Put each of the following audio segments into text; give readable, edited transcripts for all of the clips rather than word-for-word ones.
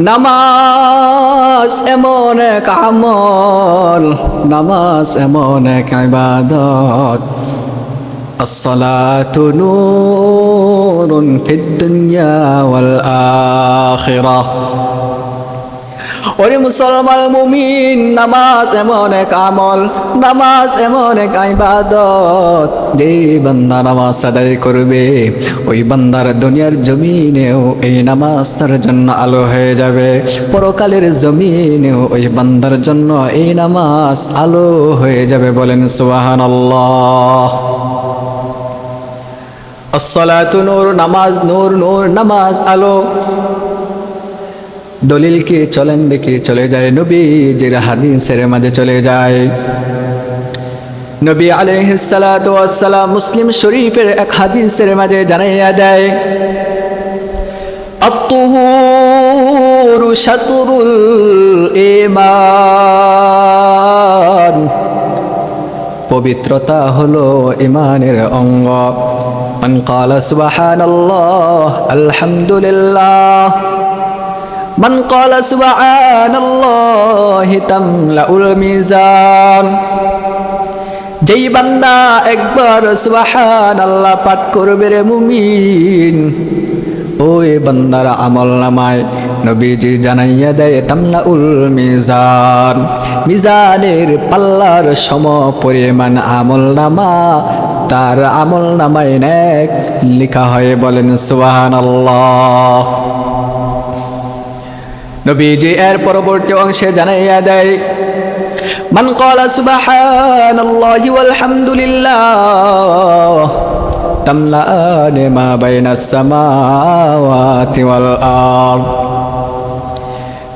নামাজ এমন এক আমল, নামাজ এমন এক ইবাদত। আসসালাতু নূরুন ফিদ দুনিয়া ওয়াল আখিরাহ। ওরে মুসলমান মুমিন, নামাজ এমন এক আমল, নামাজ এমন এক ইবাদত, যে বান্দা নামাজ আদায় করবে ওই বান্দার দুনিয়ার জমিনেও এই নামাজ তার জন্য আলো হয়ে যাবে, পরকালের জমিনেও ওই বান্দার জন্য এই নামাজ আলো হয়ে যাবে। বলেন সুবহানাল্লাহ। আসসালাতু নূর, নামাজ নূর, নূর নামাজ আলো। দলিল কি চলেন দেখি চলে যায় নবীজির হাদিসের মাঝে চলে যায়। নবী আলাইহিস সালাতু ওয়াস সালাম মুসলিম শরীফের এক হাদিসের মাঝে জানাইয়া দেয়, আত-তুহুরু শাতরুল ঈমান, পবিত্রতা হলো ঈমানের অঙ্গ। মান ক্বালা সুবহানাল্লাহ আলহামদুলিল্লাহ, মান ক্বালা সুবহানাল্লাহি তামলাউল মিজান। যেই বান্দা একবার সুবহানাল্লাহ পাঠ করবে রে মুমিন, ওই বান্দার আমল নামায় নবীজি জানাইয়া দেয় তামলাউল মিজান, মিজানের পাল্লার সম পরিমাণ আমল নামা তার আমল নামায় নেক লেখা হয়। বলেন সুবহানাল্লাহ। নবীজি এর পরবর্তী অংশে জানাইয়া দেয়, মান ক্বালা সুবহানাল্লাহি ওয়াল হামদুলিল্লাহ তামলাআনি মা বাইনাস সামাওয়াতি ওয়াল আরদ।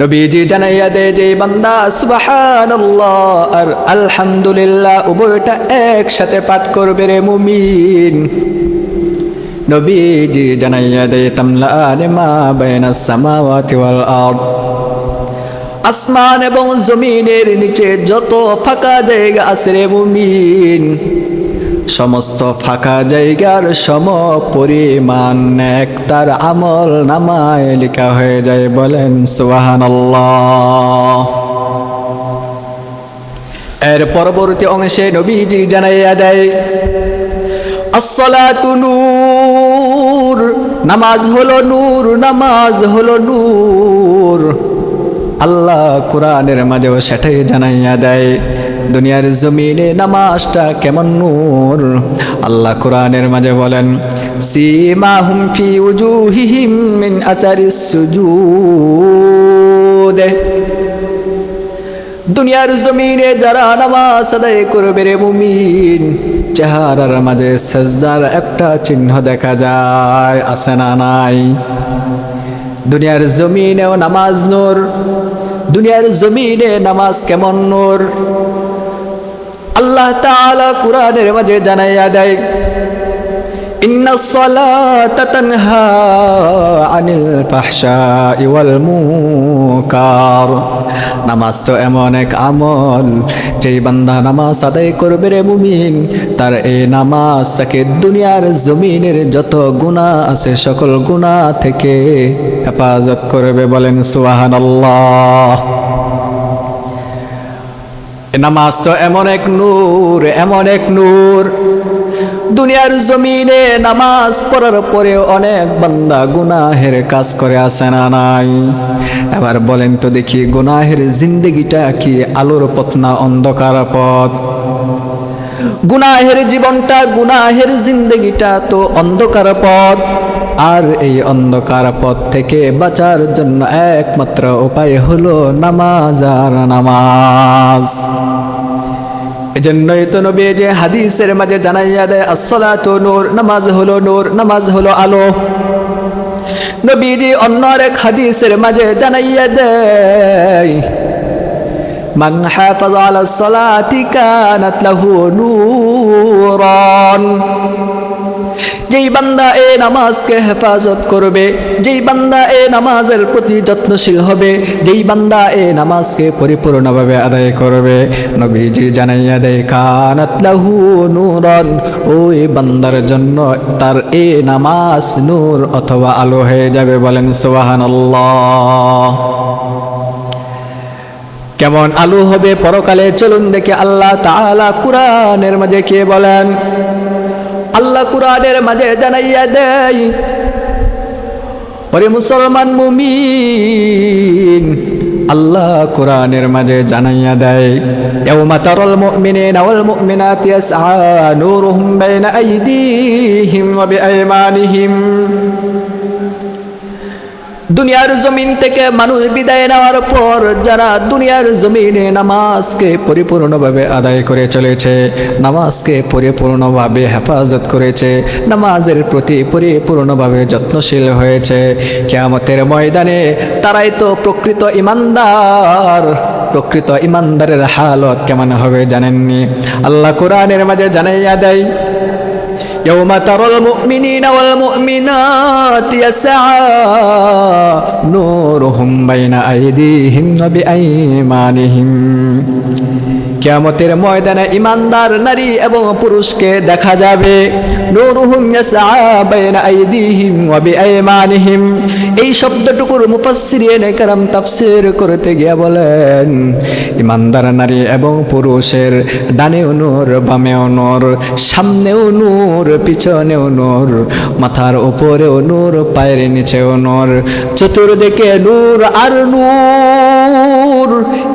নবীজি জানাইয়া দেয় যে বান্দা সুবহানাল্লাহ আর আলহামদুলিল্লাহ উভয়টা একসাথে পাঠ করবে রে মুমিন, নবীজি জানাইয়া দেয় তামলাআনি মা বাইনাস সামাওয়াতি ওয়াল আরদ। আসমান এবং জমিনের নিচে যত ফাঁকা জায়গা আছে রে মুমিন, সমস্ত ফাঁকা জায়গার সম পরিমাণ নেক তার আমল নামায় লেখা হয়ে যায়। বলেন সুবহানাল্লাহ। এর পরবর্তী অংশে নবীজি জানাইয়া দেয়, আসসালাতু নূর, নামাজ হলো নূর, নামাজ হলো নূর। আল্লাহ কোরআনের মাঝেও সেটাই জানাইয়া দেয়, দুনিয়ার জমিনে নামাজটা কেমন নূর। আল্লাহ কোরআনের মাঝে বলেন, সীমাহুম ফি উজুহিহিম মিন আসারিস সুজুদ। দুনিয়ার জমিনে যারা নামাজ আদায় করবে রে মুমিন, চেহারার মাঝে সেজদার একটা চিহ্ন দেখা যায়, আছে না নাই? দুনিয়ার জমিনেও নামাজ নূর, দুনিয়ার জমিনে নামাজ কেমন নূর। আল্লাহ তাআলা কুরআনের মাঝে জানাইয়া দেয়, ইন্নাস সালাতা তানহা আনিল ফাহশাই ওয়াল মুনকার। নামাজ তো এমন এক আমল, যেই বান্দা নামাজ আদায় করবে রে মুমিন, তার এই নামাজ তাকে দুনিয়ার জমিনের যত গুনাহ আছে সকল গুনাহ থেকে হেফাজত করবে। বলেন সুবহানাল্লাহ। নামাজ তো এমন এক নূর, এমন এক নূর। দুনিয়ার জমিনে নামাজ পড়ার পরে অনেক বান্দা গুনাহের কাজ করে, আছে না নাই? এবার বলেন তো দেখি, গুনাহের জিন্দেগিটা কি আলোর পথ না অন্ধকার পথ? গুনাহের জীবনটা, গুনাহের জিন্দেগিটা তো অন্ধকার পথ। আর এই অন্ধকার পথ থেকে বাঁচার জন্য একমাত্র উপায় হলো নামাজ আর নামাজ। এজন্যই তো নবী যে হাদিসের মাঝে জানাইয়া দেয়, আসসালাতু নূর, নামাজ হলো নূর, নামাজ হলো আলো। নবীজি অন্য এক হাদিসের মাঝে জানাইয়া দেয়, মান হাফাযা আলাস সালাতি কানাত লাহু নূরান। যেই বান্দা এই নামাজকে হেফাজত করবে, যেই বান্দা এই নামাজের প্রতি যত্নশীল হবে, যেই বান্দা এই নামাজকে পরিপূর্ণভাবে আদায় করবে, নবীজি জানাইয়া দেয় কানাত লাহু নূরান, ওই বান্দার জন্য তার এই নামাজ নূর অথবা আলো হয়ে যাবে। বলেন সুবহানাল্লাহ। কেমন আলো হবে পরকালে চলুন দেখে আল্লাহ তাআলা কুরআনের মাঝে কে বলেন। আল্লাহ কুরআনের মাঝে জানাইয়া দেয়, ওরে মুসলমান মুমিন, আল্লাহ কুরআনের মাঝে জানাইয়া দেয়, ইয়াউমা তারাল মুমিনিনা ওয়াল মুমিনাতি ইয়াসআ নূরুহুম বাইনা আইদিহিম ওয়া বিআইমানিহিম। দুনিয়ার জমিন থেকে মানুষ বিদায় নেওয়ার পর যারা দুনিয়ার জমিনে নামাজকে পরিপূর্ণভাবে আদায় করে চলেছে, নামাজকে পরিপূর্ণভাবে হেফাজত করেছে, নামাজের প্রতি পরিপূর্ণভাবে যত্নশীল হয়েছে, কিয়ামতের ময়দানে তারাই তো প্রকৃত ঈমানদার। প্রকৃত ঈমানদারের হালত কেমন হবে জানেননি? আল্লাহ কোরআনের মাঝে জানাইয়া দেয়, ইয়াউমা তারাল মুমিনিনা ওয়াল মুমিনাতি ইয়াসআ নূরুহুম বাইনা আইদিহিম ওয়া বিআইমানিহিম। কিয়ামতের ময়দানে ঈমানদার নারী এবং পুরুষকে দেখা যাবে, নূরুহুম ইয়াসআ বাইনা আইদিহিম ওয়া বিআইমানিহিম। এই শব্দটুকুর মুফাসসিরিনে কেরাম তাফসীর করতে গিয়ে বলেন, ঈমানদার নারী এবং পুরুষের ডানেও নূর, বামেও নূর, সামনেও নূর, পিছনেও নূর, মাথার উপরেও নূর, পায়ের নিচেও নূর, চতুর্দিকে নূর আর নূর।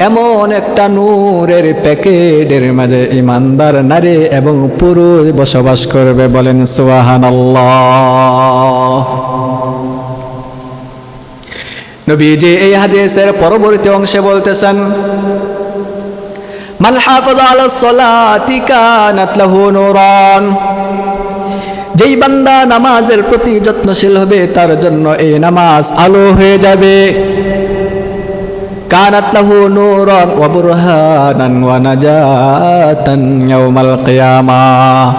এমন একটা নূরের প্যাকেটের মাঝে ঈমানদার নারী এবং পুরুষ বসবাস করবে। বলেন সুবহানাল্লাহ। নবীজি এই হাদিসের পরবর্তী অংশে বলতেছেন, মান হাফাযা আলাস সালাতি কানাত লাহু নূরান। যেই বান্দা নামাজের প্রতি যত্নশীল হবে তার জন্য এই নামাজ আলো হয়ে যাবে। কানাত লাহু নূরান ওয়া বুরহানান ওয়া নাজাতান ইয়াউমাল কিয়ামাহ।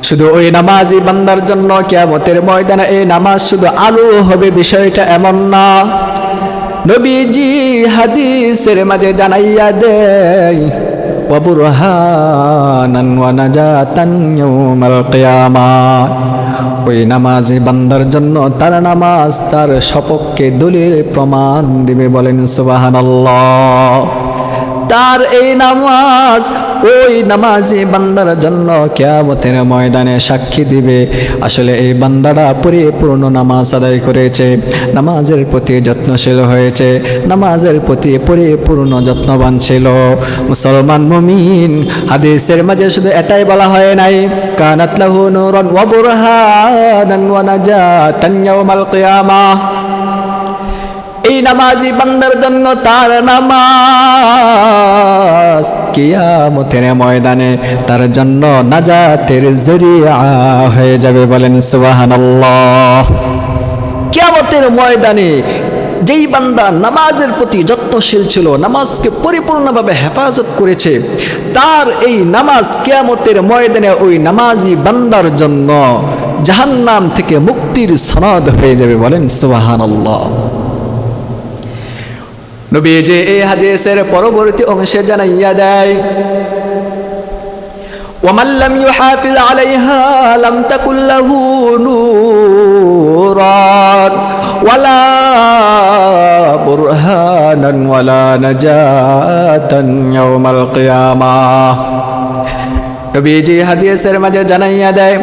শুধু ওই নামাজি বান্দার জন্য কিয়ামতের ময়দানে এই নামাজ শুধু আলো হবে বিষয়টা এমন না। নবীজি হাদিসের মাঝে জানাইয়া দেয়, ওয়া বুরহানান ওয়া নাজাতান ইয়াউমাল কিয়ামাহ। ওই নামাজি বান্দার জন্য তার নামাজ তার সপক্ষে দলিল প্রমাণ দিবে। বলেন সুবহানাল্লাহ। তার এই নামাজ ওই নামাজি বান্দার জন্য কিয়ামতের ময়দানে সাক্ষী দিবে, আসলে এই বান্দারা পরিপূর্ণ নামাজ আদায় করেছে, নামাজের প্রতি যত্নশীল হয়েছে, নামাজের প্রতি পরিপূর্ণ যত্নবান ছিল। মুসলমান মুমিন, হাদিসের মাঝে শুধু এটাই বলা হয় নাই, কানাত লাহু নূরান ওয়া বুরহানান ওয়া নাজাতান ইয়াউমাল কিয়ামাহ। এই নামাজি বান্দার জন্য তার নামাজ কিয়ামতের ময়দানে তার জন্য নাজাতের জরিয়া হয়ে যাবে। বলেন সুবহানাল্লাহ। কিয়ামতের ময়দানে যেই বান্দা নামাজের প্রতি যত্নশীল ছিল, নামাজকে পরিপূর্ণভাবে হেফাজত করেছে, তার এই নামাজ কিয়ামতের ময়দানে ওই নামাজি বান্দার জন্য জাহান্নাম থেকে মুক্তির সনদ হয়ে যাবে। বলেন সুবহানাল্লাহ। নবীজি এই হাদিসের পরবর্তী অংশে জানাইয়া দেয়, ওয়ামান লাম ইউহাফিজ আলাইহা লাম তাকুল লাহু নূরান ওয়ালা বুরহানান ওয়ালা নাজাতান ইয়াউমাল কিয়ামাহ। নবীজি হাদিসের মাঝে জানাইয়া দেয়,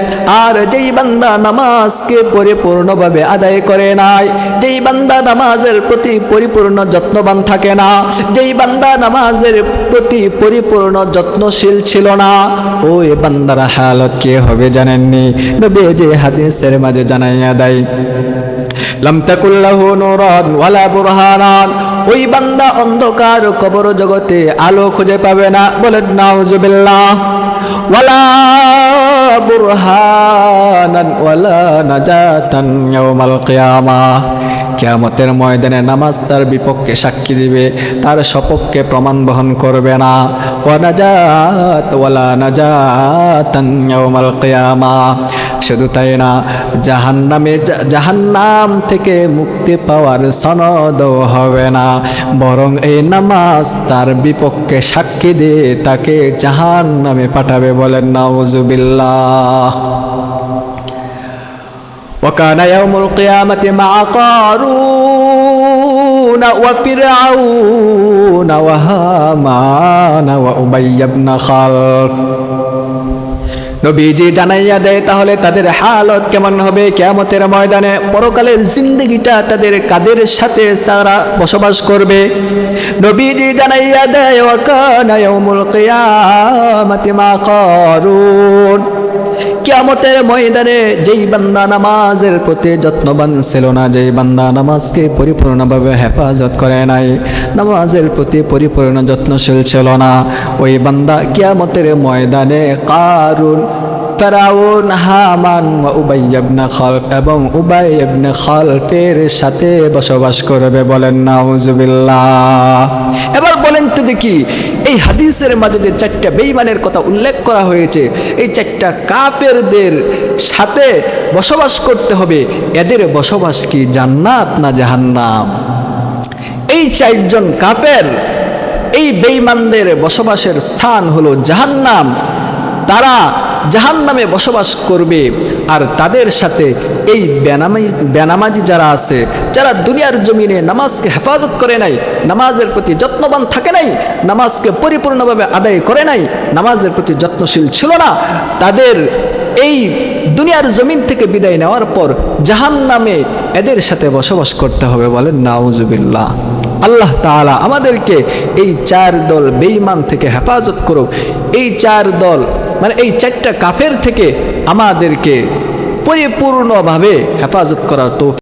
আর যেই বান্দা নামাজকে পরিপূর্ণভাবে আদায় করে নাই, যেই বান্দা নামাজের প্রতি পরিপূর্ণ যত্নবান থাকে না, যেই বান্দা নামাজের প্রতি পরিপূর্ণ যত্নশীল ছিল না, ওই বান্দার হালত কি হবে জানেননি? নবীজি হাদিসের মাঝে জানাইয়া দেয়, লাম তাকুল লাহু নূরান ওয়ালা বুরহানান, ওই বান্দা অন্ধকার কবর জগতে আলো খুঁজে পাবে না। বলেন নাউজুবিল্লাহ। ওয়ালা বুরহানান ওয়ালা নাজাতান ইয়াউমাল কিয়ামাহ, কিয়ামতের ময়দানে নামাজ তার বিপক্ষে সাক্ষী দিবে, তার সপক্ষে প্রমাণ বহন করবে না। ওয়া নাজাত ওয়ালা নাজাতান ইয়াউমাল কিয়ামাহ, শুধু তাই না, জাহান্নাম থেকে মুক্তি পাওয়ার সনদও হবে না, বরং এই নামাজ তার বিপক্ষে সাক্ষী দিয়ে তাকে জাহান্নামে পাঠাবে। বলেন নাউজুবিল্লাহ। وكان يوم القيامة مع قارون وفرعون وهامان وأبي بن خلف। নবীজি জানাইয়া দেয় তাহলে তাদের হালত কেমন হবে কিয়ামতের ময়দানে, পরকালের জিন্দেগিটা তাদের কাদের সাথে তারা বসবাস করবে। নবীজি জানাইয়া দেয় ওয়াকানা ইয়াউমুল কিয়ামাতি মা কারুন, কিয়ামতের ময়দানে যেই বান্দা নামাজের প্রতি যত্নবান ছিল না, যেই বান্দা নামাজকে পরিপূর্ণভাবে হেফাজত করে নাই, নামাজের প্রতি পরিপূর্ণ যত্নশীল ছিল না, ওই বান্দা কিয়ামতের ময়দানে কারুন, ফেরাউন, হামান ওয়া উবাই ইবনে খালফ এবং উবাই ইবনে খালফের সাথে বসবাস করবে। বলেন নাউজুবিল্লাহ। এবার বলেন তো দেখি, এই হাদিসের মাঝে যে চারটা বেঈমানের কথা উল্লেখ করা হয়েছে, এই চারটা কাফেরদের সাথে বসবাস করতে হবে, এদের বসবাস কি জান্নাত না জাহান্নাম? এই চারজন কাফের, এই বেঈমানদের বসবাসের স্থান হলো জাহান্নাম। তারা জাহান্নামে বসবাস করবে, আর তাদের সাথে এই বেনামাজি যারা আছে, যারা দুনিয়ার জমিনে নামাজকে হেফাজত করে নাই, নামাজের প্রতি যত্নবান থাকে নাই, নামাজকে পরিপূর্ণভাবে আদায় করে নাই, নামাজের প্রতি যত্নশীল ছিল না, তাদের এই দুনিয়ার জমিন থেকে বিদায় নেওয়ার পর জাহান্নামে এদের সাথে বসবাস করতে হবে। বলেন নাউজুবিল্লাহ। আল্লাহ তাআলা আমাদেরকে এই চার দল বেঈমান থেকে হেফাজত করুক। এই চার দল মানে এই চারটা কাফের থেকে আমাদেরকে পরিপূর্ণভাবে হেফাজত করার তৌফিক